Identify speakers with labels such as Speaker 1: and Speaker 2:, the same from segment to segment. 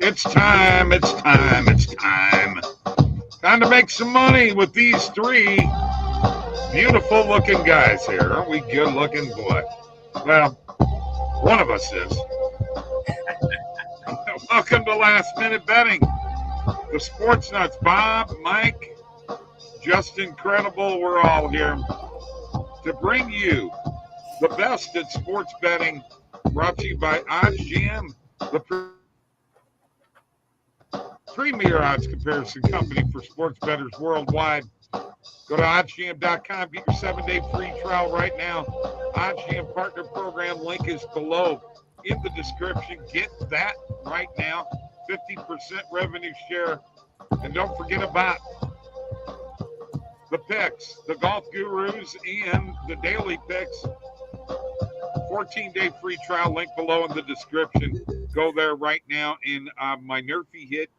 Speaker 1: It's time. It's time. It's time. Time to make some money with these three beautiful looking guys here. Aren't we good looking, boy? Well, one of us is. Welcome to Last Minute Betting. The Sports Nuts, Bob, Mike, just incredible. We're all here to bring you the best at sports betting, brought to you by OddsJam, the premier odds comparison company for sports bettors worldwide. Go to oddsjam.com. Get your 7-day free trial right now. OddsJam Partner Program link is below in the description. Get that right now. 50% revenue share. And don't forget about the picks, the golf gurus, and the daily picks. 14-day free trial link below in the description. Go there right now. And my Nerfy hit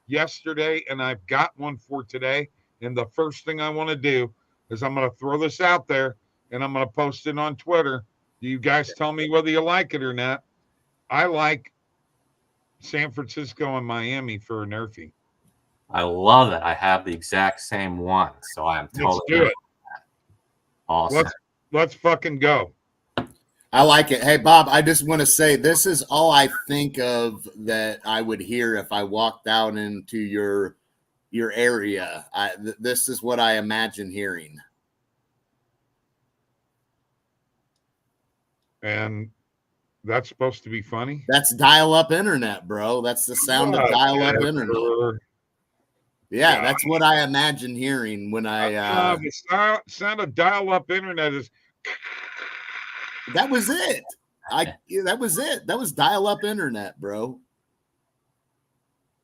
Speaker 1: yesterday, and I've got one for today. And the first thing I want to do is I'm going to throw this out there, and I'm going to post it on Twitter. You guys tell me whether you like it or not. I like San Francisco and Miami for a Nerfy.
Speaker 2: I love it. I have the exact same one, so I am totally
Speaker 1: Let's do it.
Speaker 2: Awesome.
Speaker 1: Let's fucking go.
Speaker 3: I like it. Hey, Bob, I just want to say this is all I think of that I would hear if I walked out into your area. This is what I imagine hearing.
Speaker 1: And that's supposed to be funny?
Speaker 3: That's dial-up internet, bro. That's the sound of dial-up internet. Yeah, that's what I imagine hearing when I
Speaker 1: the sound of dial-up internet is
Speaker 3: that was it. That was it. That was dial-up internet, bro.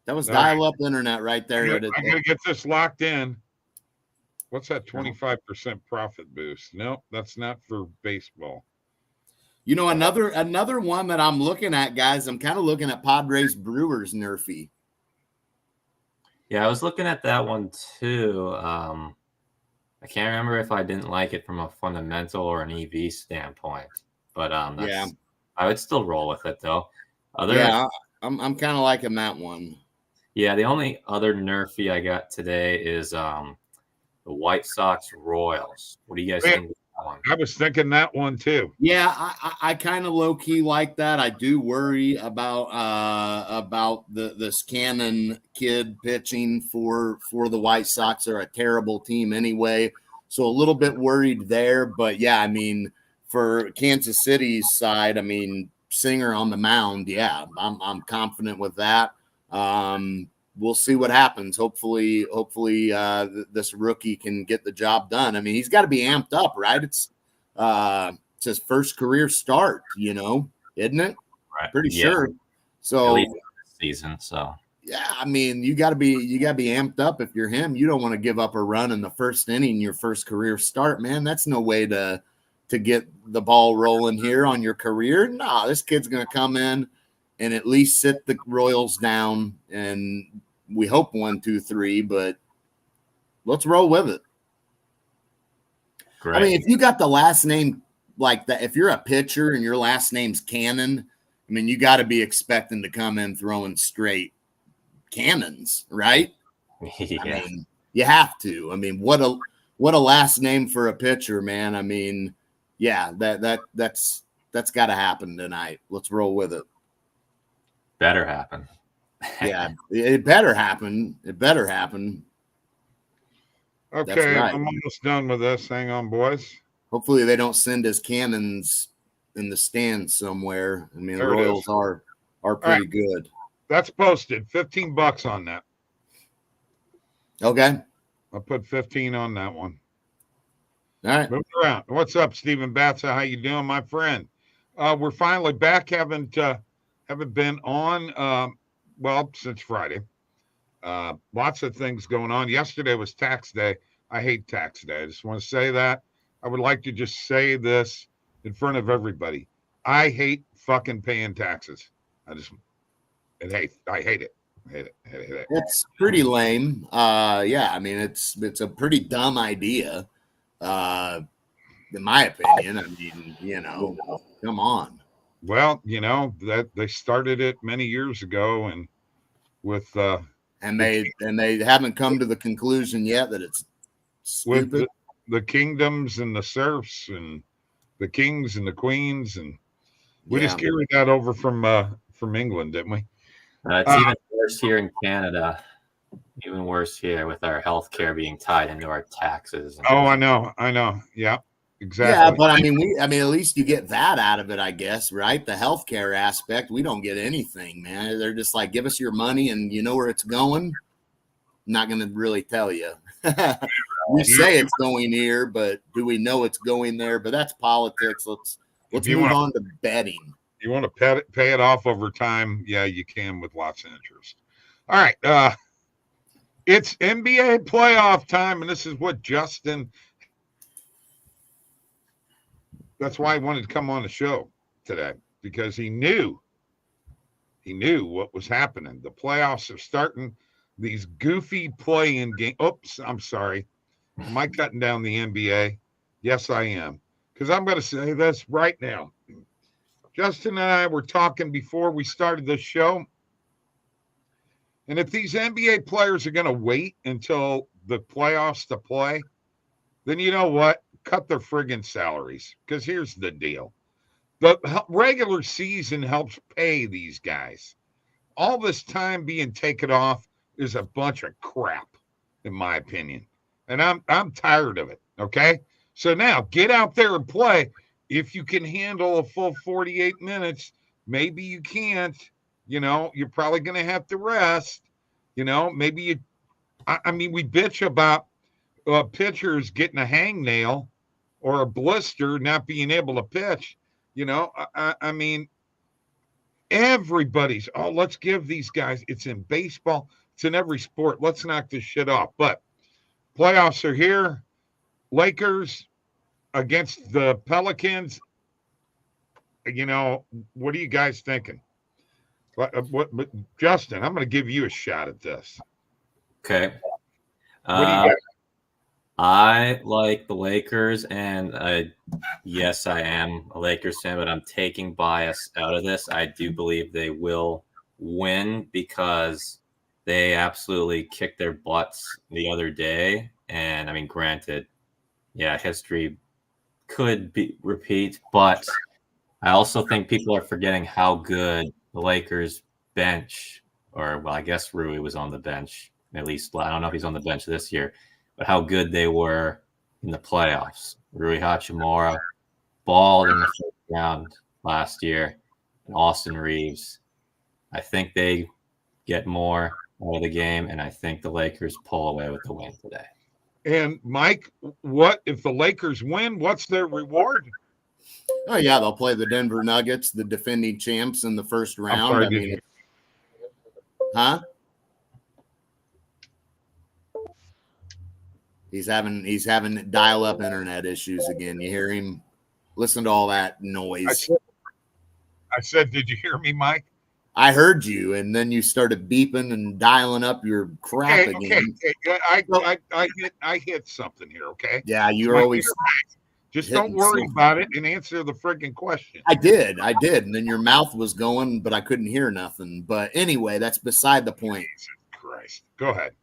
Speaker 3: That was dial-up internet right there.
Speaker 1: I'm gonna get this locked in. What's that 25% profit boost? Nope, that's not for baseball.
Speaker 3: You know, another one that I'm looking at, guys, I'm kind of looking at Padres Brewers Nerfy.
Speaker 2: Yeah, I was looking at that one too. I can't remember if I didn't like it from a fundamental or an EV standpoint, but
Speaker 3: yeah,
Speaker 2: I would still roll with it though.
Speaker 3: I'm kind of liking that one.
Speaker 2: Yeah, the only other Nerfy I got today is the White Sox Royals. What do you guys think of that one?
Speaker 1: I was thinking that one too.
Speaker 3: Yeah, I kind of low key like that. I do worry about this Cannon kid pitching for the White Sox. They're a terrible team anyway, so a little bit worried there. But yeah, I mean, for Kansas City's side, I mean, Singer on the mound. Yeah, I'm confident with that. We'll see what happens. Hopefully, this rookie can get the job done. I mean, he's got to be amped up, right? It's his first career start, you know, isn't it?
Speaker 2: Right.
Speaker 3: Pretty sure. So
Speaker 2: at least this season. So
Speaker 3: yeah, I mean, you gotta be amped up if you're him. You don't want to give up a run in the first inning, your first career start, man. That's no way to get the ball rolling here on your career. Nah, this kid's gonna come in and at least sit the Royals down, and we hope 1, 2, 3, but let's roll with it.
Speaker 2: Great.
Speaker 3: I mean, if you got the last name like that, if you're a pitcher and your last name's Cannon, I mean, you got to be expecting to come in throwing straight cannons, right?
Speaker 2: Yeah.
Speaker 3: I mean, you have to. I mean, what a last name for a pitcher, man. I mean, yeah, that's got to happen tonight. Let's roll with it.
Speaker 2: Better happen.
Speaker 3: Yeah, it better happen. It better happen.
Speaker 1: Okay,
Speaker 3: right.
Speaker 1: I'm almost done with this. Hang on, boys.
Speaker 3: Hopefully they don't send his cannons in the stands somewhere. I mean, the Royals are pretty good.
Speaker 1: That's posted. $15 on that.
Speaker 3: Okay.
Speaker 1: I'll put 15 on that one.
Speaker 3: All right.
Speaker 1: Moving around. What's up, Stephen Batsa? How you doing, my friend? We're finally back. Haven't been on since Friday. Lots of things going on. Yesterday was tax day. I hate tax day. I just want to say that. I would like to just say this in front of everybody. I hate fucking paying taxes. I hate it. I hate it.
Speaker 3: It's pretty lame. Yeah, I mean, it's a pretty dumb idea, in my opinion. I mean, you know, come on.
Speaker 1: Well, you know, that they started it many years ago, and with
Speaker 3: and they haven't come to the conclusion yet that it's stupid.
Speaker 1: with the kingdoms and the serfs and the kings and the queens, and we just carried that over from England, didn't we?
Speaker 2: It's even worse here in Canada. Even worse here with our health care being tied into our taxes.
Speaker 1: Oh, I know. Yeah, exactly.
Speaker 3: Yeah, but I mean, at least you get that out of it, I guess, right? The healthcare aspect, we don't get anything, man. They're just like, give us your money, and you know where it's going. I'm not going to really tell you. We say it's going here, but do we know it's going there? But that's politics. Let's move on to betting.
Speaker 1: You want to pay it off over time? Yeah, you can with lots of interest. All right. It's NBA playoff time, and this is what Justin. That's why he wanted to come on the show today, because he knew what was happening. The playoffs are starting. These goofy play-in games. Oops, I'm sorry. Am I cutting down the NBA? Yes, I am, because I'm going to say this right now. Justin and I were talking before we started this show. And if these NBA players are going to wait until the playoffs to play, then you know what? Cut their friggin' salaries. Because here's the deal. The regular season helps pay these guys. All this time being taken off is a bunch of crap, in my opinion. And I'm tired of it, okay? So now, get out there and play. If you can handle a full 48 minutes, maybe you can't. You know, you're probably going to have to rest. You know, maybe I mean, we bitch about pitchers getting a hangnail or a blister, not being able to pitch. You know, I mean, everybody's, let's give these guys, it's in baseball, it's in every sport. Let's knock this shit off. But playoffs are here. Lakers against the Pelicans. You know, what are you guys thinking? But Justin, I'm going to give you a shot at this.
Speaker 2: Okay.
Speaker 1: What do you got?
Speaker 2: I like the Lakers, and yes, I am a Lakers fan, but I'm taking bias out of this. I do believe they will win because they absolutely kicked their butts the other day. And I mean, granted, yeah, history could repeat, but I also think people are forgetting how good the Lakers bench, or well, I guess Rui was on the bench. At least I don't know if he's on the bench this year, but how good they were in the playoffs. Rui Hachimura balled in the first round last year, and Austin Reeves. I think they get more out of the game, and I think the Lakers pull away with the win today.
Speaker 1: And Mike, what if the Lakers win? What's their reward?
Speaker 3: Oh yeah, they'll play the Denver Nuggets, the defending champs, in the first round. Huh? He's having dial-up internet issues again. You hear him? Listen to all that noise.
Speaker 1: I said, did you hear me, Mike?
Speaker 3: I heard you, and then you started beeping and dialing up your crap again.
Speaker 1: Okay. I hit something here, okay?
Speaker 3: Yeah, you're always
Speaker 1: just don't worry about it and answer the friggin' question.
Speaker 3: I did, and then your mouth was going, but I couldn't hear nothing. But anyway, that's beside the point.
Speaker 1: Jesus Christ. Go ahead.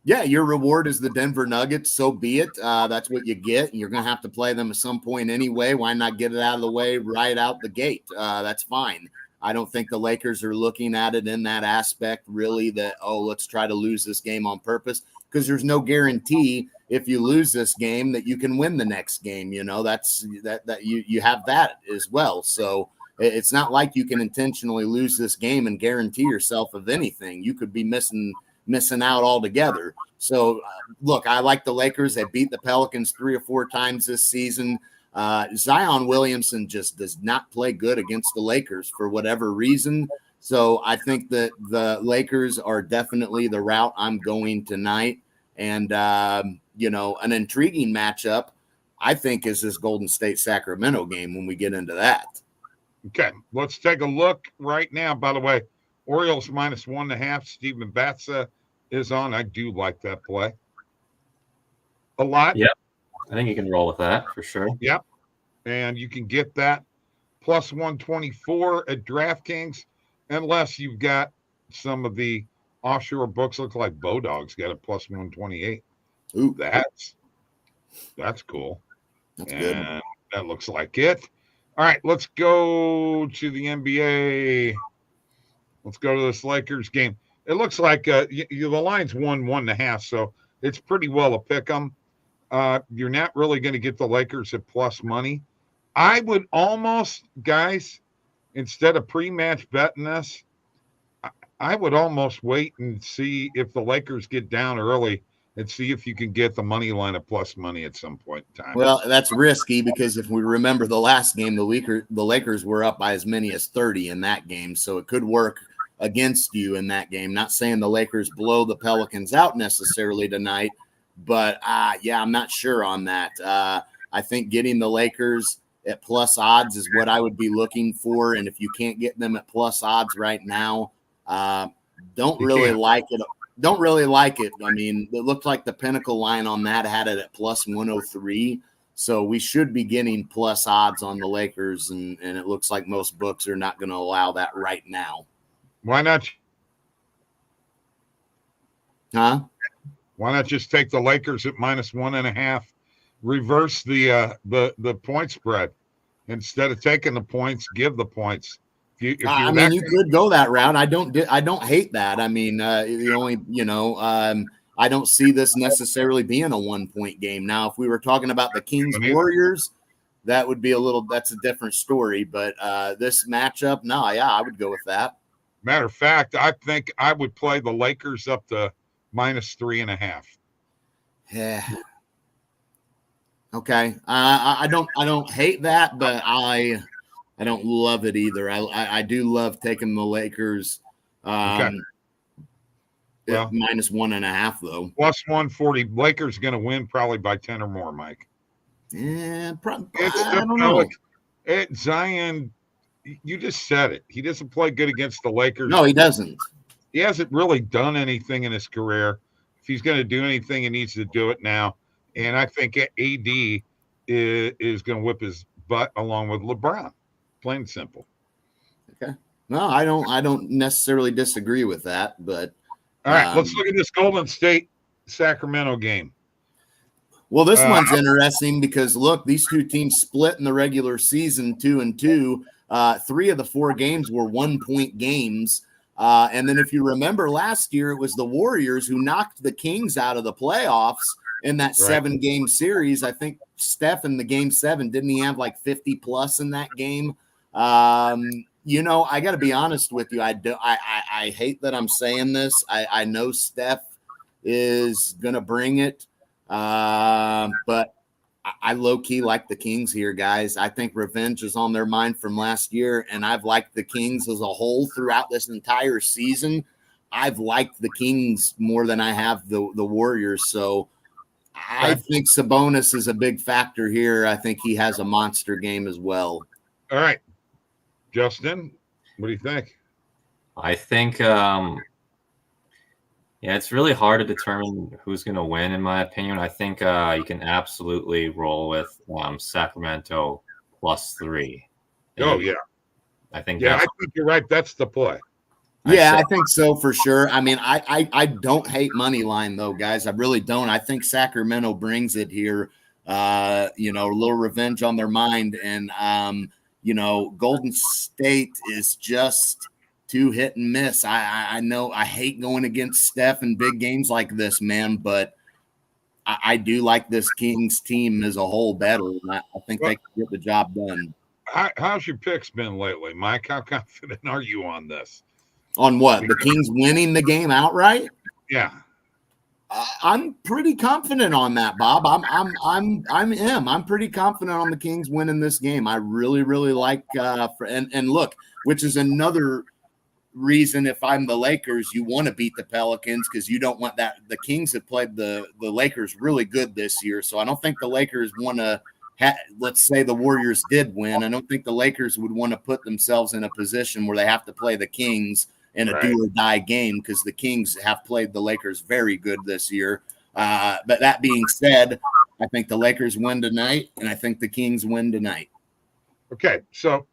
Speaker 3: Yeah, your reward is the Denver Nuggets. So be it. That's what you get. You're going to have to play them at some point anyway. Why not get it out of the way right out the gate? That's fine. I don't think the Lakers are looking at it in that aspect, really, that, let's try to lose this game on purpose, because there's no guarantee if you lose this game that you can win the next game. You know, that's that you have that as well. So it's not like you can intentionally lose this game and guarantee yourself of anything. You could be missing out altogether. So look, I like the Lakers. They beat the Pelicans 3 or 4 times this season. Zion Williamson just does not play good against the Lakers for whatever reason. So I think that the Lakers are definitely the route I'm going tonight. And, an intriguing matchup, I think, is this Golden State-Sacramento game when we get into that.
Speaker 1: Okay, let's take a look right now. By the way, Orioles -1.5. Steven Batza is on. I do like that play a lot.
Speaker 2: Yeah, I think you can roll with that for sure.
Speaker 1: Yep, and you can get that +124 at DraftKings, unless you've got some of the offshore books look like Bodog's got a plus 128.
Speaker 3: Ooh,
Speaker 1: That's cool.
Speaker 3: that's
Speaker 1: And
Speaker 3: good.
Speaker 1: that looks like it. All right, let's go to the NBA. Let's go to this Lakers game. It looks like the line's 1.5, so it's pretty well a pick 'em. You're not really going to get the Lakers at plus money. I would almost, guys, instead of pre-match betting this, I would almost wait and see if the Lakers get down early and see if you can get the money line at plus money at some point in time.
Speaker 3: Well, that's risky because if we remember the last game, the Lakers were up by as many as 30 in that game, so it could work against you in that game. Not saying the Lakers blow the Pelicans out necessarily tonight, but yeah, I'm not sure on that. I think getting the Lakers at plus odds is what I would be looking for, and if you can't get them at plus odds right now, don't really like it. Don't really like it. I mean, it looked like the Pinnacle line on that had it at plus 103. So we should be getting plus odds on the Lakers, and it looks like most books are not going to allow that right now.
Speaker 1: Why not?
Speaker 3: Huh?
Speaker 1: Why not just take the Lakers at minus 1.5, reverse the point spread instead of taking the points, give the points.
Speaker 3: You could go that route. I don't hate that. I mean, the only, I don't see this necessarily being a 1-point game. Now, if we were talking about the Kings Warriors, that would be that's a different story. But this matchup, no, yeah, I would go with that.
Speaker 1: Matter of fact, I think I would play the Lakers up to minus 3.5.
Speaker 3: Yeah. Okay. I don't hate that, but I don't love it either. I do love taking the Lakers.
Speaker 1: Okay.
Speaker 3: Well, minus 1.5 though.
Speaker 1: Plus 140. Lakers going to win probably by 10 or more, Mike.
Speaker 3: Yeah, probably.
Speaker 1: I don't know. Zion, you just said it. He doesn't play good against the Lakers.
Speaker 3: No, he doesn't.
Speaker 1: He hasn't really done anything in his career. If he's going to do anything, he needs to do it now. And I think AD is going to whip his butt along with LeBron. Plain and simple.
Speaker 3: Okay. No, I don't necessarily disagree with that, but
Speaker 1: all right, let's look at this Golden State Sacramento game.
Speaker 3: Well, this one's interesting because look, these two teams split in the regular season 2-2. 3 of the 4 games were 1-point games. And then if you remember last year, it was the Warriors who knocked the Kings out of the playoffs in that 7-game series. I think Steph in the game 7, didn't he have like 50 plus in that game? I got to be honest with you. I hate that I'm saying this. I know Steph is going to bring it. But I low-key like the Kings here, guys. I think revenge is on their mind from last year, and I've liked the Kings as a whole throughout this entire season. I've liked the Kings more than I have the Warriors, so I think Sabonis is a big factor here. I think he has a monster game as well.
Speaker 1: All right. Justin, what do you think?
Speaker 2: I think it's really hard to determine who's going to win, in my opinion. I think you can absolutely roll with Sacramento +3.
Speaker 1: Oh, yeah.
Speaker 2: I think
Speaker 1: you're right. That's the play.
Speaker 3: Yeah, I think so for sure. I mean, I don't hate money line, though, guys. I really don't. I think Sacramento brings it here, a little revenge on their mind. And, Golden State is just too hit and miss. I know I hate going against Steph in big games like this, man, but I do like this Kings team as a whole better. I think they can get the job done.
Speaker 1: How's your picks been lately, Mike? How confident are you on this?
Speaker 3: On what? The Kings winning the game outright?
Speaker 1: Yeah.
Speaker 3: I'm pretty confident on that, Bob. I'm pretty confident on the Kings winning this game. I really, really like and look, which is another reason if I'm the Lakers, you want to beat the Pelicans because you don't want that. The Kings have played the Lakers really good this year, so I don't think the Lakers want to. Let's say the Warriors did win. I don't think the Lakers would want to put themselves in a position where they have to play the Kings in a do or die game because the Kings have played the Lakers very good this year. But that being said, I think the Lakers win tonight, and I think the Kings win tonight.
Speaker 1: Okay, so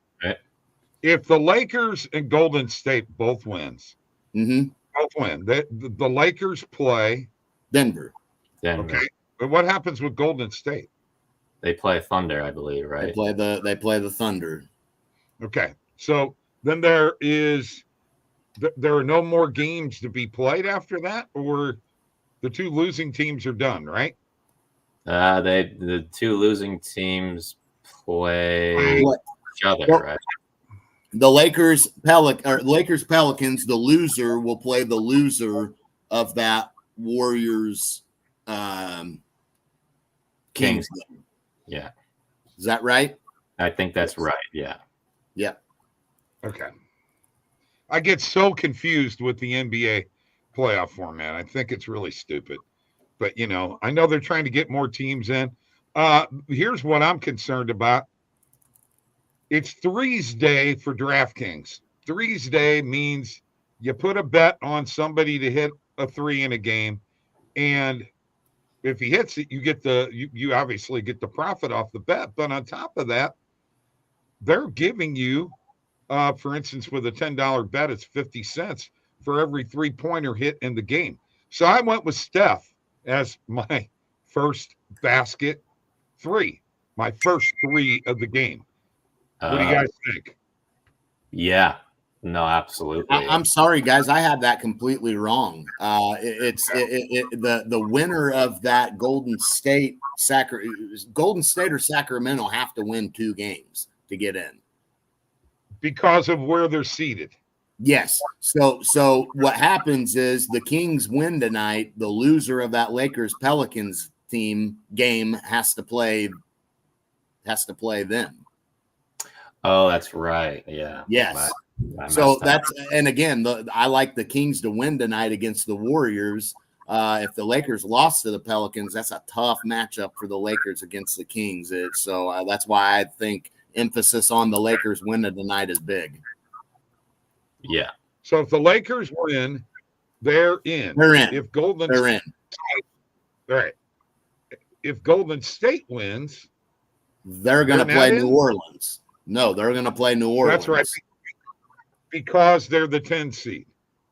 Speaker 1: if the Lakers and Golden State both wins, Both win. The Lakers play
Speaker 3: Denver.
Speaker 2: Denver.
Speaker 1: Okay, but what happens with Golden State?
Speaker 2: They play Thunder, I believe, right?
Speaker 3: They play the Thunder.
Speaker 1: Okay, so then there are no more games to be played after that, or the two losing teams are done, right?
Speaker 2: The two losing teams play each other, right?
Speaker 3: The Lakers Pelicans. The loser will play the loser of that Warriors Kings game.
Speaker 2: Yeah.
Speaker 3: Is that right?
Speaker 2: I think that's right. Yeah.
Speaker 3: Yeah.
Speaker 1: Okay. I get so confused with the NBA playoff format. I think it's really stupid. But, I know they're trying to get more teams in. Here's what I'm concerned about. It's Threes Day for DraftKings. Threes Day means you put a bet on somebody to hit a three in a game, and if he hits it, you obviously get the profit off the bet. But on top of that, they're giving you, for instance, with a $10 bet, it's 50 cents for every 3-pointer hit in the game. So I went with Steph as my first basket three, my first three of the game. What do you guys think?
Speaker 2: Yeah. No, absolutely.
Speaker 3: I'm sorry, guys. I had that completely wrong. The winner of that Golden State or Sacramento have to win 2 games to get in
Speaker 1: because of where they're seated.
Speaker 3: Yes. So what happens is the Kings win tonight. The loser of that Lakers Pelicans team game has to play them.
Speaker 2: Oh, that's right. Yeah.
Speaker 3: Yes.
Speaker 2: So
Speaker 3: and again, I like the Kings to win tonight against the Warriors. If the Lakers lost to the Pelicans, that's a tough matchup for the Lakers against the Kings. So that's why I think emphasis on the Lakers winning tonight is big.
Speaker 2: Yeah.
Speaker 1: So if the Lakers win, they're in.
Speaker 3: They're in.
Speaker 1: They're in. All right. If Golden State wins,
Speaker 3: they're going to play New Orleans. No, they're going to play New Orleans.
Speaker 1: That's right. Because they're the 10 seed.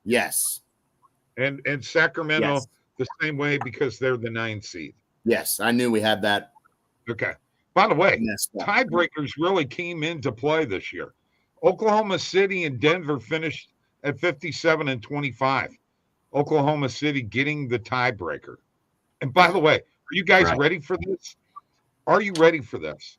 Speaker 3: Yes.
Speaker 1: And Sacramento the same way because they're the 9 seed.
Speaker 3: Yes, I knew we had that.
Speaker 1: Okay. By the way, tiebreakers really came into play this year. Oklahoma City and Denver finished at 57 and 25. Oklahoma City getting the tiebreaker. And by the way, are you guys ready for this? Are you ready for this?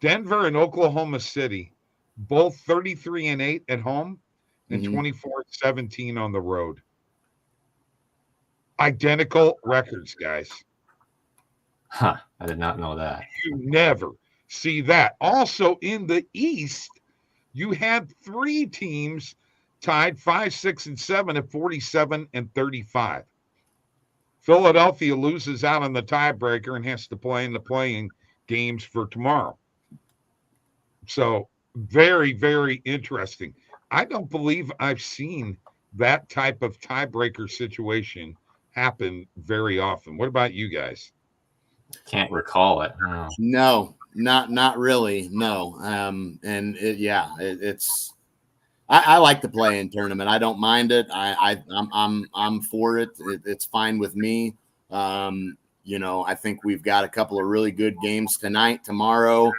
Speaker 1: Denver and Oklahoma City, both 33-8 at home and 24-17 on the road. Identical records, guys.
Speaker 2: Huh. I did not know that.
Speaker 1: You never see that. Also in the East, you had 3 teams tied 5, 6, and 7 at 47 and 35. Philadelphia loses out on the tiebreaker and has to play in the playing games for tomorrow. So very, very interesting. I don't believe I've seen that type of tiebreaker situation happen very often. What about you guys?
Speaker 2: Can't recall it.
Speaker 3: No, not really. No. I like the play-in tournament. I don't mind it. I'm for it. It's fine with me. I think we've got a couple of really good games tonight, tomorrow.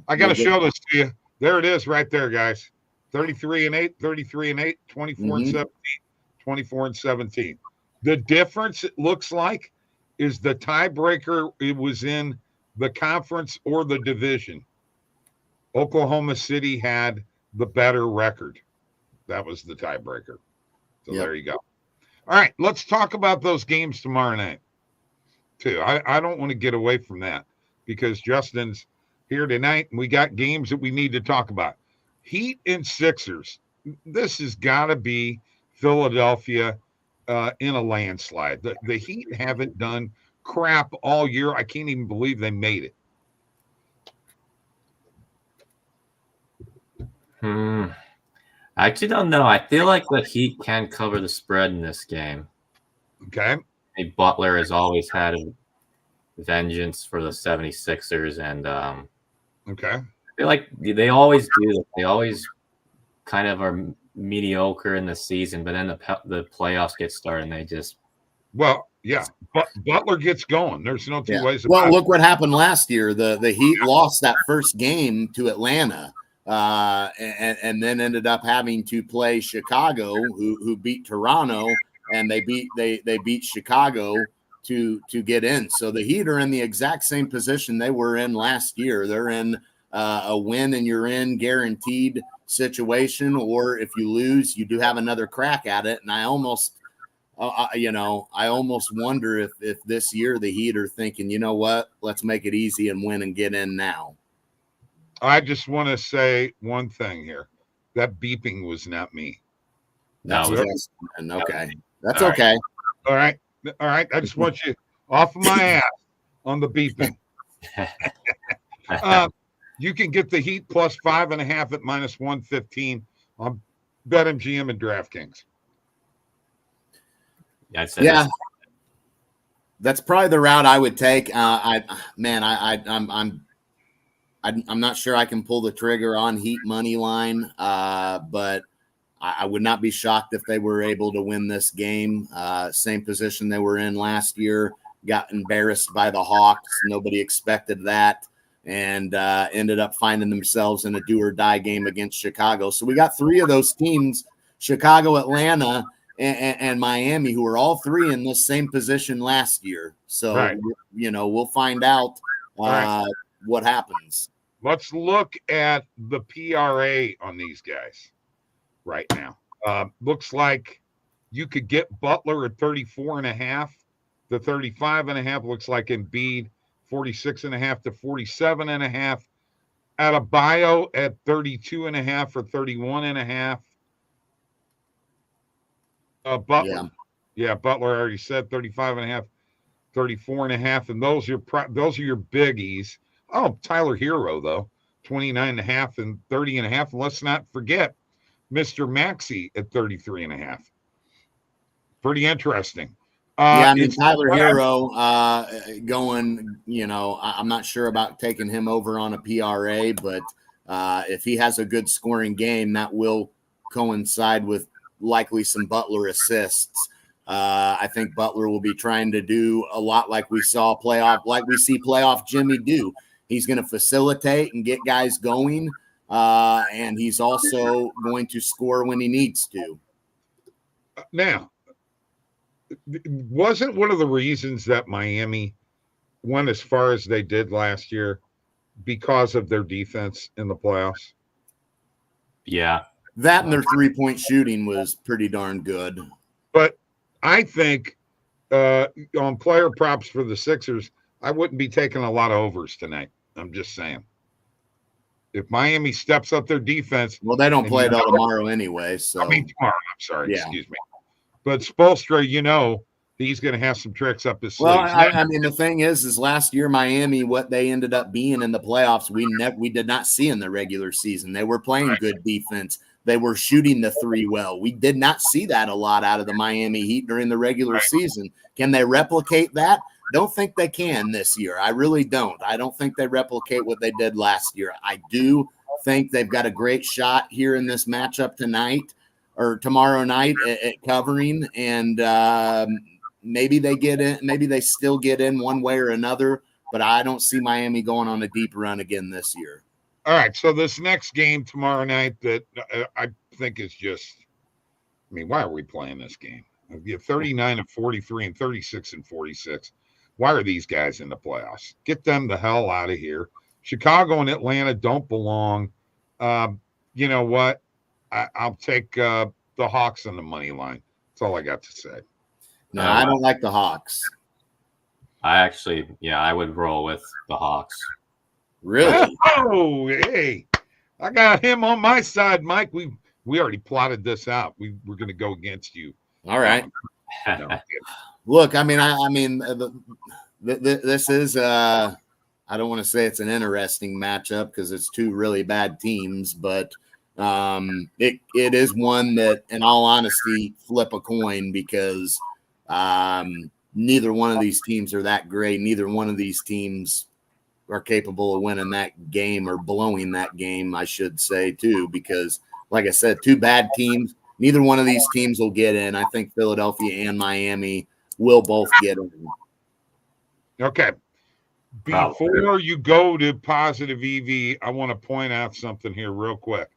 Speaker 1: I got to show this to you. There it is right there, guys. 33-8, 33-8, 24-17, 24-17. The difference, it looks like, is the tiebreaker. It was in the conference or the division. Oklahoma City had the better record. That was the tiebreaker. So there you go. All right, let's talk about those games tomorrow night, too. I don't want to get away from that because Justin's here tonight, and we got games that we need to talk about. Heat and Sixers. This has got to be Philadelphia in a landslide. The Heat haven't done crap all year. I can't even believe they made it.
Speaker 2: I actually don't know. I feel like the Heat can cover the spread in this game.
Speaker 1: Okay.
Speaker 2: Butler has always had a vengeance for the 76ers, and
Speaker 1: okay.
Speaker 2: I feel like they always do. They always kind of are mediocre in the season, but then the playoffs get started and they just.
Speaker 1: Well, yeah, but Butler gets going. There's no two ways about it.
Speaker 3: Well, look what happened last year. The Heat lost that first game to Atlanta, and then ended up having to play Chicago, who beat Toronto, and they beat Chicago to get in. So the Heat are in the exact same position they were in last year. They're in a win and you're in guaranteed situation, or if you lose, you do have another crack at it. And I almost wonder if this year the Heat are thinking, you know what, let's make it easy and win and get in now.
Speaker 1: I just want to say one thing here. That beeping was not me.
Speaker 3: That's
Speaker 2: No,
Speaker 3: okay. That's okay.
Speaker 1: All right. I just want you off of my ass on the beeping. You can get the Heat plus 5.5 at minus 115 on BetMGM and DraftKings.
Speaker 2: Yeah.
Speaker 3: That's probably the route I would take. I'm not sure I can pull the trigger on Heat money line, but I would not be shocked if they were able to win this game. Same position they were in last year, got embarrassed by the Hawks. Nobody expected that, and ended up finding themselves in a do or die game against Chicago. So we got three of those teams, Chicago, Atlanta, and Miami, who were all three in this same position last year. So,
Speaker 1: right.
Speaker 3: We'll find out what happens.
Speaker 1: Let's look at the PRA on these guys right now. Looks like you could get Butler at 34.5. The 35.5 looks like Embiid 46.5 to 47.5. Adebayo at 32.5 or 31.5. Butler. Yeah, Butler already said 35.5, 34.5, and those are your biggies. Oh, Tyler Hero though, 29.5 and 30.5. And let's not forget Mr. Maxey at 33.5. Pretty interesting.
Speaker 3: Tyler Hero going. I'm not sure about taking him over on a PRA, but if he has a good scoring game, that will coincide with likely some Butler assists. I think Butler will be trying to do a lot like we see playoff Jimmy do. He's going to facilitate and get guys going, and he's also going to score when he needs to.
Speaker 1: Now, wasn't one of the reasons that Miami went as far as they did last year because of their defense in the playoffs?
Speaker 2: Yeah.
Speaker 3: That and their three-point shooting was pretty darn good.
Speaker 1: But I think on player props for the Sixers, I wouldn't be taking a lot of overs tonight. I'm just saying. If Miami steps up their defense.
Speaker 3: Well, they don't play till tomorrow anyway. So
Speaker 1: tomorrow. I'm sorry. Yeah. Excuse me. But Spoelstra, he's going to have some tricks up his sleeves.
Speaker 3: Well, the thing is last year Miami, what they ended up being in the playoffs, we did not see in the regular season. They were playing good defense. They were shooting the three well. We did not see that a lot out of the Miami Heat during the regular season. Can they replicate that? Don't think they can this year. I really don't. I don't think they replicate what they did last year. I do think they've got a great shot here in this matchup tonight or tomorrow night at covering, and maybe they get in. Maybe they still get in one way or another, but I don't see Miami going on a deep run again this year.
Speaker 1: All right, so this next game tomorrow night that I think is just, why are we playing this game? You have 39 and 43 and 36 and 46. Why are these guys in the playoffs? Get them the hell out of here. Chicago and Atlanta don't belong. You know what? I'll take the Hawks on the money line. That's all I got to say.
Speaker 3: No, I don't like the Hawks.
Speaker 2: I would roll with the Hawks.
Speaker 3: Really?
Speaker 1: Oh, hey, I got him on my side, Mike. We already plotted this out. We're going to go against you.
Speaker 3: All right. Look, this is I don't want to say it's an interesting matchup because it's two really bad teams, but it is one that, in all honesty, flip a coin because neither one of these teams are that great. Neither one of these teams are capable of winning that game or blowing that game, I should say, too, because like I said, two bad teams. Neither one of these teams will get in. I think Philadelphia and Miami will both get in.
Speaker 1: Okay. Before you go to positive EV, I want to point out something here real quick.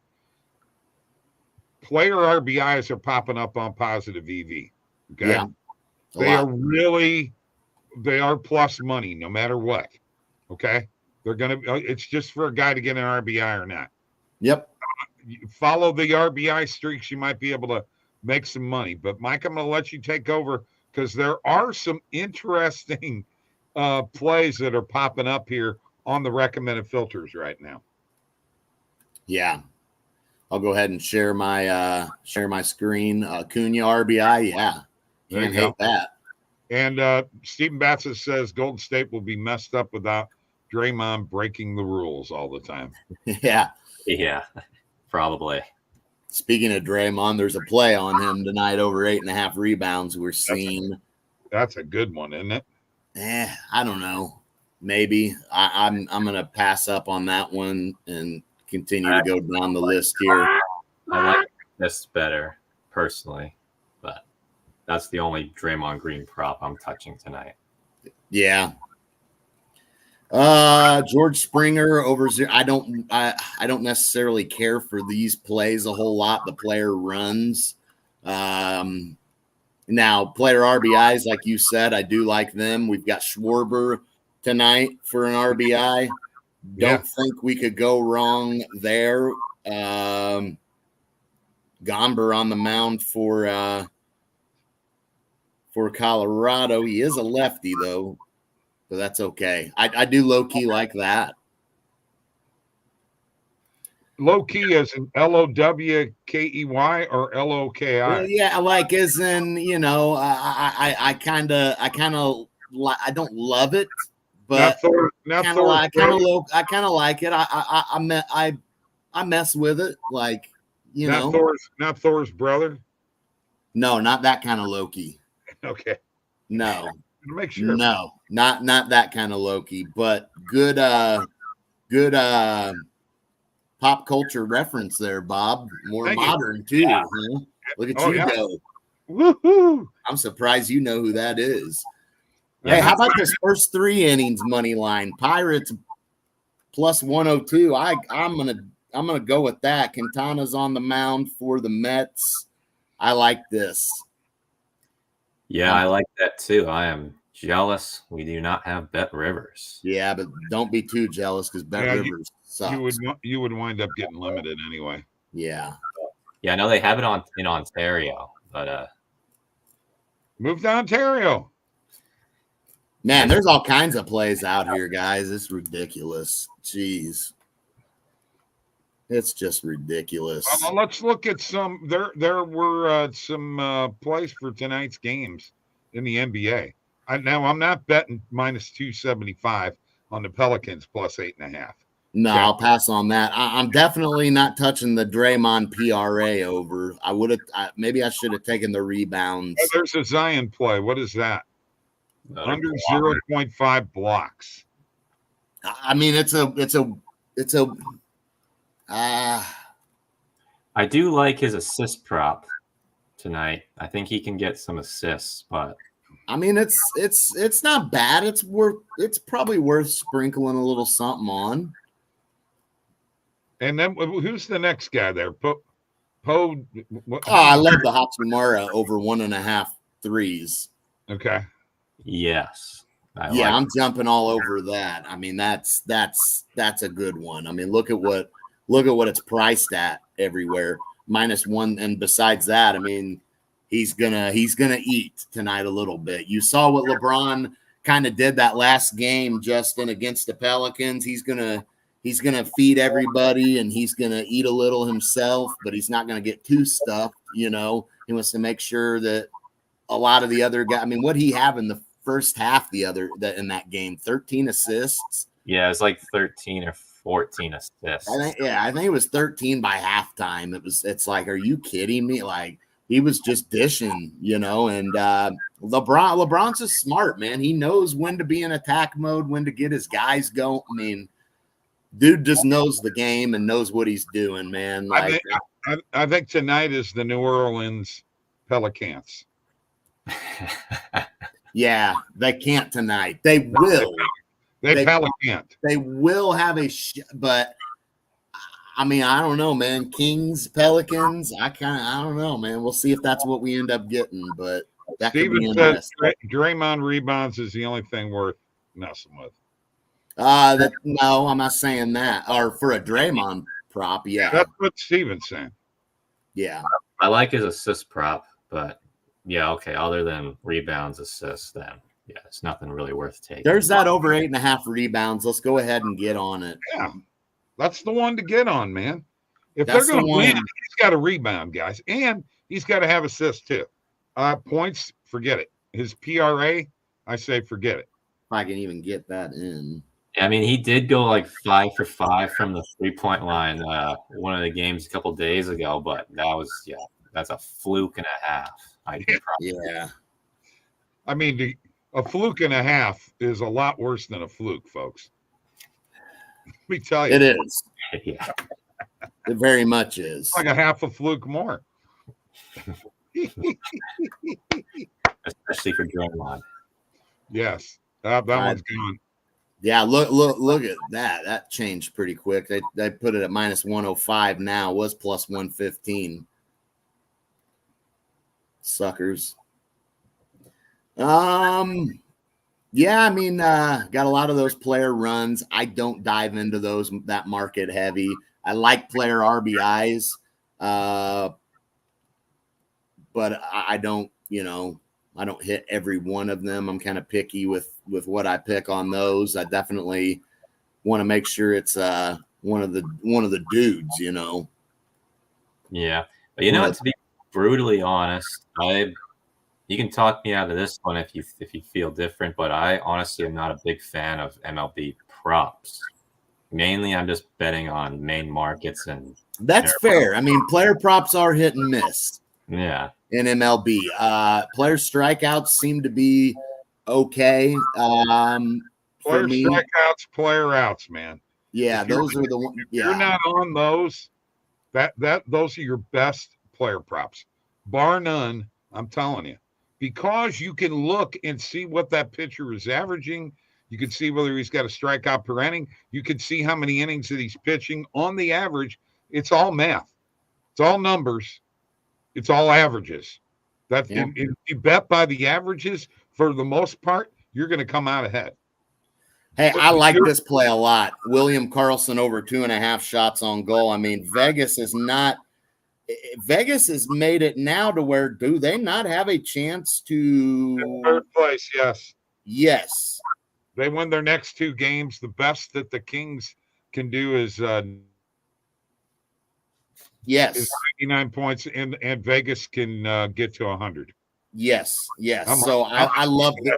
Speaker 1: Player RBIs are popping up on positive EV. Okay.
Speaker 3: Yeah,
Speaker 1: they are plus money no matter what. Okay. It's just for a guy to get an RBI or not.
Speaker 3: Yep.
Speaker 1: Follow the RBI streaks. You might be able to make some money. But Mike, I'm going to let you take over because there are some interesting plays that are popping up here on the recommended filters right now.
Speaker 3: Yeah. I'll go ahead and share my screen. Cunha RBI. Yeah. Can't hate that.
Speaker 1: And Stephen Batson says Golden State will be messed up without Draymond breaking the rules all the time.
Speaker 3: Yeah.
Speaker 2: Yeah, probably.
Speaker 3: Speaking of Draymond, there's a play on him tonight over 8.5 rebounds. We're seeing.
Speaker 1: That's a good one, isn't it?
Speaker 3: I don't know. Maybe I'm gonna pass up on that one and continue to go down the list here.
Speaker 2: I like this better personally, but that's the only Draymond Green prop I'm touching tonight.
Speaker 3: Yeah. George Springer over 0. I don't necessarily care for these plays a whole lot. The player runs. Now player RBIs, like you said, I do like them. We've got Schwarber tonight for an RBI. Don't think we could go wrong there. Gomber on the mound for Colorado. He is a lefty though. So that's okay. I do low-key like that.
Speaker 1: Low-key as in Lowkey or Loki?
Speaker 3: Yeah, like as in, I kind of I don't love it, but I kind of like it. I mess with it, like,
Speaker 1: Not Thor's brother?
Speaker 3: No, not that kind of low-key.
Speaker 1: Okay.
Speaker 3: No.
Speaker 1: Make sure.
Speaker 3: No, not that kind of low-key, but good pop culture reference there, Bob. More
Speaker 1: Thank
Speaker 3: modern
Speaker 1: you.
Speaker 3: too.
Speaker 1: Yeah.
Speaker 3: Huh? Look at you go.
Speaker 1: Woohoo! I'm
Speaker 3: surprised you know who that is. Hey, how about this first 3 innings money line? Pirates plus 102. I'm gonna go with that. Quintana's on the mound for the Mets. I like this.
Speaker 2: Yeah, I like that too. I am jealous we do not have Bet Rivers.
Speaker 3: Yeah, but don't be too jealous because Bet Rivers sucks.
Speaker 1: You would wind up getting limited anyway.
Speaker 3: Yeah.
Speaker 2: Yeah, I know they have it in Ontario, but
Speaker 1: move to Ontario.
Speaker 3: Man, there's all kinds of plays out here, guys. It's ridiculous. Jeez. It's just ridiculous.
Speaker 1: Let's look at some. There were some plays for tonight's games in the NBA. I'm not betting minus 275 on the Pelicans plus 8.5.
Speaker 3: No, I'll pass on that. I'm definitely not touching the Draymond PRA over. I would have. Maybe I should have taken the rebounds.
Speaker 1: Oh, there's a Zion play. What is that? Under 0.5 blocks.
Speaker 3: I mean, it's a.
Speaker 2: I do like his assist prop tonight. I think he can get some assists, but
Speaker 3: I mean, it's not bad. It's probably worth sprinkling a little something on.
Speaker 1: And then who's the next guy there?
Speaker 3: I love the Hatsumara over 1.5 threes.
Speaker 1: Okay.
Speaker 2: Yes.
Speaker 3: I'm jumping all over that. I mean, that's a good one. I mean, look at what it's priced at everywhere. -1. And besides that, I mean, he's gonna eat tonight a little bit. You saw what LeBron kind of did that last game, Justin, against the Pelicans. He's gonna feed everybody and he's gonna eat a little himself, but he's not gonna get too stuffed. He wants to make sure that a lot of the other guys. I mean, what he have in the first half in that game? 13 assists.
Speaker 2: Yeah, it's like 13 or 14 assists.
Speaker 3: I think it was 13 by halftime. It's like, are you kidding me? Like, he was just dishing, and LeBron's just smart, man. He knows when to be in attack mode, when to get his guys going. I mean, dude just knows the game and knows what he's doing, man. Like,
Speaker 1: I think tonight is the New Orleans Pelicans.
Speaker 3: Yeah, they can't tonight. They will.
Speaker 1: They Pelicans.
Speaker 3: They will have but I mean, I don't know, man. Kings, Pelicans. I don't know, man. We'll see if that's what we end up getting, but that could be interesting.
Speaker 1: Draymond rebounds is the only thing worth messing with.
Speaker 3: No, I'm not saying that. Or for a Draymond prop, yeah.
Speaker 1: That's what Steven's saying.
Speaker 3: Yeah.
Speaker 2: I like his assist prop, but yeah, okay. Other than rebounds, assists, then yeah, it's nothing really worth taking.
Speaker 3: There's that over 8.5 rebounds. Let's go ahead and get on it.
Speaker 1: Yeah, that's the one to get on, man. If they're going to win, he's got to rebound, guys, and he's got to have assists too. Points, forget it. His PRA, I say forget it.
Speaker 3: If I can even get that in.
Speaker 2: I mean, he did go like 5 for 5 from the 3-point line one of the games a couple days ago, but that's a fluke and a half.
Speaker 3: Yeah.
Speaker 1: I mean, a fluke and a half is a lot worse than a fluke, folks. Let me tell you.
Speaker 3: It is.
Speaker 2: Yeah.
Speaker 3: It very much is.
Speaker 1: It's like a half a fluke more.
Speaker 2: Especially for Draymond.
Speaker 1: Yes. That one's gone.
Speaker 3: Yeah, look at that. That changed pretty quick. They put it at minus 105 now. It was plus 115. Suckers. Yeah, I mean, got a lot of those player runs. I don't dive into that market heavy. I like player RBIs, but I don't, I don't hit every one of them. I'm kind of picky with what I pick on those. I definitely want to make sure it's one of the dudes,
Speaker 2: Yeah, but to be brutally honest, you can talk me out of this one if you feel different, but I honestly am not a big fan of MLB props. Mainly, I'm just betting on main markets, and
Speaker 3: that's fair. I mean, player props are hit and miss.
Speaker 2: Yeah.
Speaker 3: In MLB, player strikeouts seem to be okay.
Speaker 1: Player strikeouts, player outs, man.
Speaker 3: Yeah, those are the ones.
Speaker 1: If you're not on those, those are your best player props, bar none. I'm telling you, because you can look and see what that pitcher is averaging. You can see whether he's got a strikeout per inning. You can see how many innings that he's pitching on the average. It's all math. It's all numbers. It's all averages. If you bet by the averages, for the most part, you're going to come out ahead.
Speaker 3: Hey, I like this play a lot. William Karlsson over 2.5 shots on goal. I mean, Vegas has made it now to where do they not have a chance to
Speaker 1: in third place? Yes.
Speaker 3: Yes.
Speaker 1: They win their next 2 games. The best that the Kings can do is
Speaker 3: yes,
Speaker 1: is 99 points, and Vegas can get to 100.
Speaker 3: Yes. So I love that.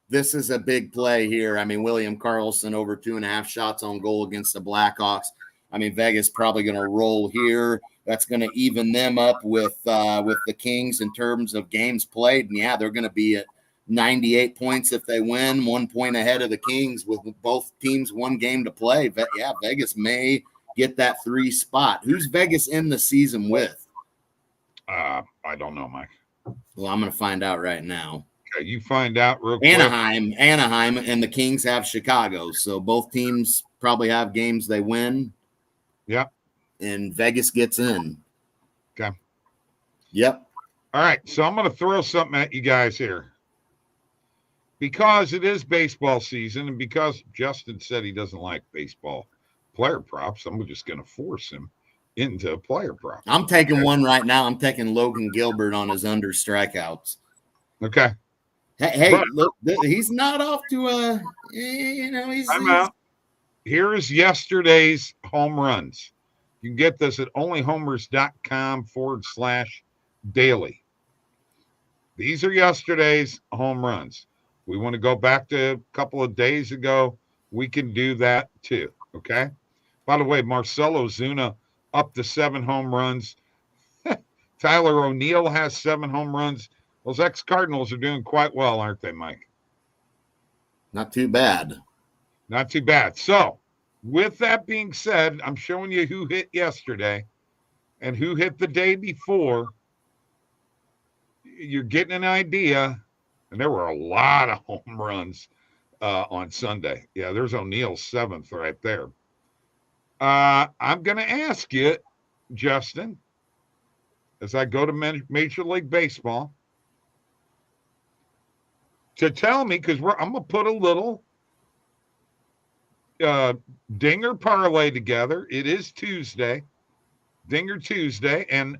Speaker 3: This is a big play here. I mean, William Karlsson over 2.5 shots on goal against the Blackhawks. I mean, Vegas probably going to roll here. That's going to even them up with the Kings in terms of games played. And yeah, they're going to be at 98 points if they win, 1 point ahead of the Kings with both teams 1 game to play. But yeah, Vegas may get that 3 spot. Who's Vegas in the season with?
Speaker 1: I don't know, Mike.
Speaker 3: Well, I'm going to find out right now.
Speaker 1: Okay, you find out real quick.
Speaker 3: Anaheim, and the Kings have Chicago. So both teams probably have games they win.
Speaker 1: Yeah.
Speaker 3: And Vegas gets in.
Speaker 1: Okay.
Speaker 3: Yep.
Speaker 1: All right. So I'm going to throw something at you guys here. Because it is baseball season, and because Justin said he doesn't like baseball player props, I'm just going to force him into a player prop.
Speaker 3: I'm taking one right now. I'm taking Logan Gilbert on his under strikeouts.
Speaker 1: Okay.
Speaker 3: Hey, look, he's not off to a, he's
Speaker 1: out. Here is yesterday's home runs. You can get this at onlyhomers.com/daily. These are yesterday's home runs. We want to go back to a couple of days ago. We can do that too. Okay. By the way, Marcell Ozuna up to 7 home runs. Tyler O'Neill has 7 home runs. Those ex-Cardinals are doing quite well, aren't they, Mike?
Speaker 3: Not too bad.
Speaker 1: Not too bad. So, with that being said, I'm showing you who hit yesterday. and who hit the day before, you're getting an idea. And there were a lot of home runs on Sunday. Yeah, there's O'Neill's 7th right there. I'm going to ask you, Justin, as I go to Major League Baseball, to tell me, because I'm going to put a little Dinger parlay together. It is Tuesday, Dinger Tuesday, and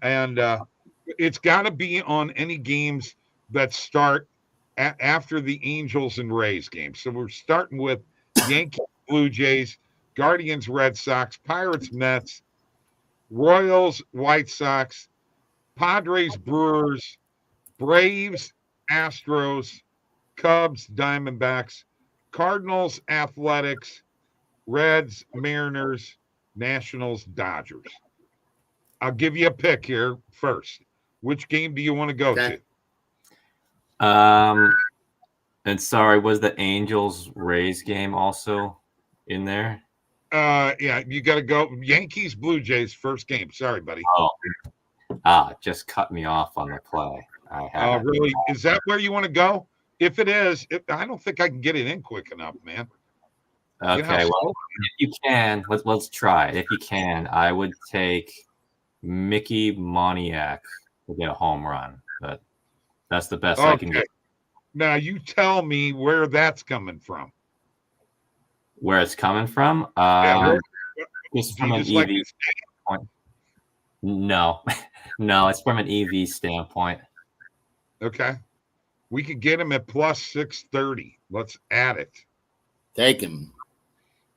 Speaker 1: it's got to be on any games that start after the Angels and Rays game. So we're starting with Yankees, Blue Jays, Guardians, Red Sox, Pirates, Mets, Royals, White Sox, Padres, Brewers, Braves, Astros, Cubs, Diamondbacks, Cardinals, Athletics, Reds, Mariners, Nationals, Dodgers. I'll give you a pick here first. Which game do you want to go to?
Speaker 2: And sorry, was the Angels Rays game also in there?
Speaker 1: Yeah, you got to go Yankees Blue Jays first game. Sorry, buddy.
Speaker 2: Just cut me off on the play.
Speaker 1: Really? Is that where you want to go? If it is, I don't think I can get it in quick enough, man.
Speaker 2: Okay, well, if you can, let's try it. If you can, I would take Mickey Moniak to get a home run, but that's the best I can get.
Speaker 1: Now you tell me where that's coming from.
Speaker 2: Where it's coming from? Just from an EV standpoint. No, it's from an EV standpoint.
Speaker 1: Okay, we could get him at plus 630. Let's add it.
Speaker 3: Take him.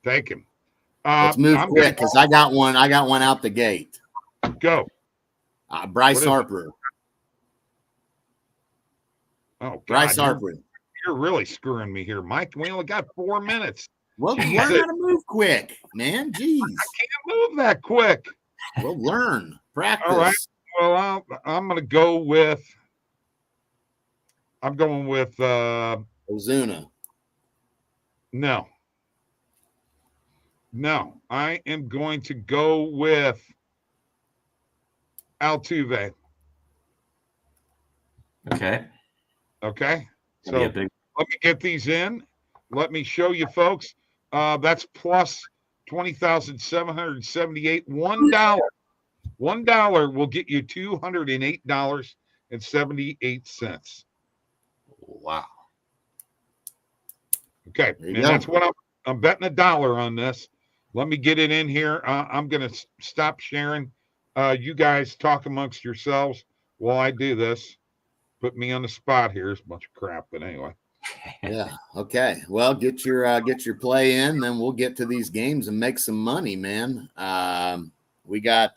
Speaker 1: Let's
Speaker 3: move quick because I got one out the gate.
Speaker 1: Go.
Speaker 3: Bryce Harper.
Speaker 1: Oh,
Speaker 3: Bryce Harper.
Speaker 1: You're really screwing me here, Mike. We only got 4 minutes.
Speaker 3: Well, learn how to move quick, man. Jeez.
Speaker 1: I can't move that quick.
Speaker 3: Well, learn. Practice.
Speaker 1: All right. Well, I'm going to go with
Speaker 3: Ozuna.
Speaker 1: No, I am going to go with Altuve.
Speaker 2: Okay.
Speaker 1: So let me get these in. Let me show you, folks. That's plus 20,778. $1 will get you $208.78.
Speaker 2: Wow.
Speaker 1: Okay, and that's what I'm betting $1 on this. Let me get it in here. I'm going to stop sharing. You guys talk amongst yourselves while I do this. Put me on the spot here. It's a bunch of crap, but anyway.
Speaker 3: Yeah. Okay. Well, get your play in, then we'll get to these games and make some money, man. We got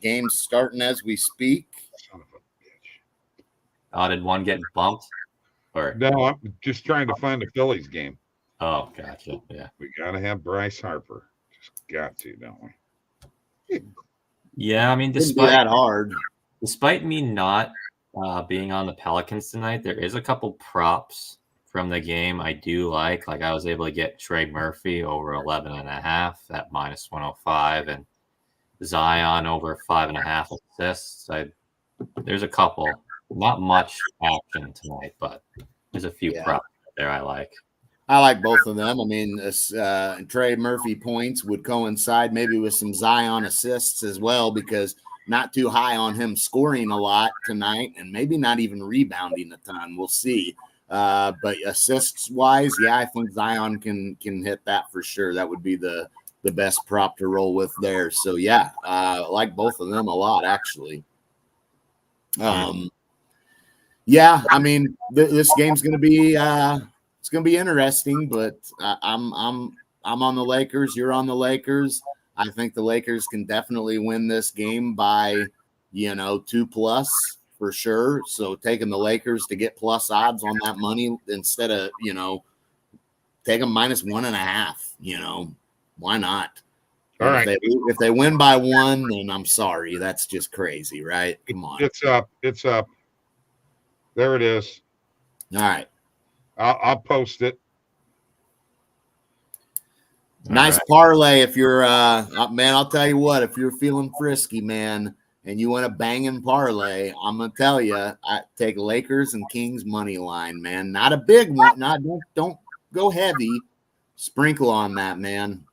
Speaker 3: games starting as we speak.
Speaker 1: Son of a bitch.
Speaker 2: Did one get bumped? Or
Speaker 1: no, I'm just trying to find the Phillies game.
Speaker 2: Oh, gotcha. Yeah.
Speaker 1: We got to have Bryce Harper. Just got to, don't we?
Speaker 2: Yeah, I mean, despite me not being on the Pelicans tonight, there is a couple props from the game I do like. Like I was able to get Trey Murphy over 11.5 at minus 105 and Zion over 5.5 assists. There's a couple, not much action tonight, but there's a few props there I like.
Speaker 3: I like both of them. I mean, Trey Murphy points would coincide maybe with some Zion assists as well, because not too high on him scoring a lot tonight and maybe not even rebounding a ton. We'll see. But assists wise, I think Zion can hit that for sure. That would be the best prop to roll with there. So I like both of them a lot, actually. I mean, this game's going to be it's going to be interesting, but I'm on the Lakers. You're on the Lakers. I think the Lakers can definitely win this game by 2+ for sure. So taking the Lakers to get plus odds on that money instead of take them minus 1.5. Why not?
Speaker 1: All right.
Speaker 3: If they win by 1, then I'm sorry. That's just crazy, right? Come on.
Speaker 1: It's up. There it is.
Speaker 3: All right.
Speaker 1: I'll post it.
Speaker 2: All
Speaker 3: Nice parlay if you're man, I'll tell you what, if you're feeling frisky, man, and you want a banging parlay, I'm gonna tell you, I take Lakers and Kings money line, man. Not a big one. Don't go heavy. Sprinkle on that, man.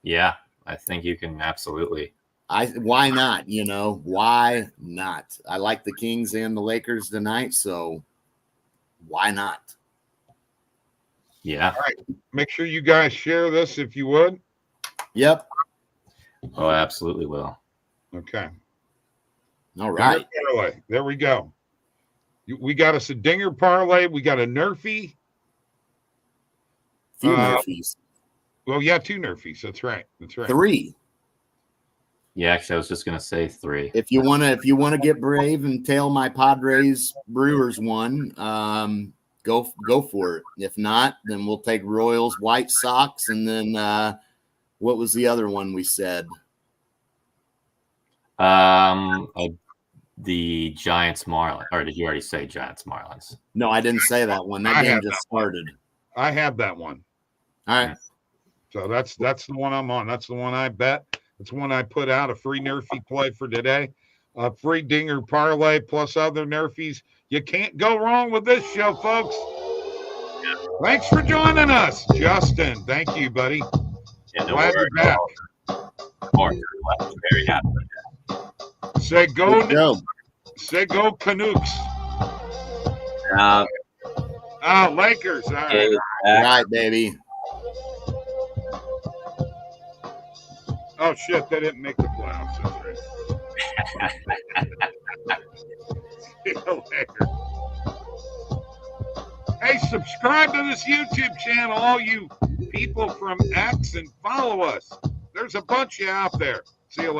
Speaker 2: Yeah, I think you can absolutely.
Speaker 3: Why not? You know, why not? I like the Kings and the Lakers tonight, so why not?
Speaker 2: Yeah.
Speaker 1: All right. Make sure you guys share this if you would.
Speaker 3: Yep.
Speaker 2: Oh, I absolutely will.
Speaker 1: Okay.
Speaker 3: All right.
Speaker 1: Dinger parlay. There we go. We got us a dinger parlay. We got a Nerfy.
Speaker 3: Few Nerfies.
Speaker 1: Well, yeah, 2 Nerfies. That's right.
Speaker 3: 3.
Speaker 2: Yeah, actually, I was just gonna say 3.
Speaker 3: If you wanna get brave and tail my Padres Brewers one, go for it. If not, then we'll take Royals White Sox, and then what was the other one we said?
Speaker 2: The Giants Marlins, or did you already say Giants Marlins?
Speaker 3: No, I didn't say that one. That game just started.
Speaker 1: I have that one.
Speaker 3: All right.
Speaker 1: So that's the one I'm on. That's the one I bet. That's one I put out, a free Nerfy play for today. A free dinger parlay plus other Nerfies. You can't go wrong with this show, folks. Thanks for joining us, Justin. Thank you, buddy.
Speaker 2: Yeah,
Speaker 1: Glad you're back.
Speaker 2: Very happy with that.
Speaker 1: Say go. Say go Canucks. Lakers. All right.
Speaker 3: All right, baby.
Speaker 1: Oh, shit. They didn't make the playoffs. That's right. See you later. Hey, subscribe to this YouTube channel, all you people from X, and follow us. There's a bunch of you out there. See you later.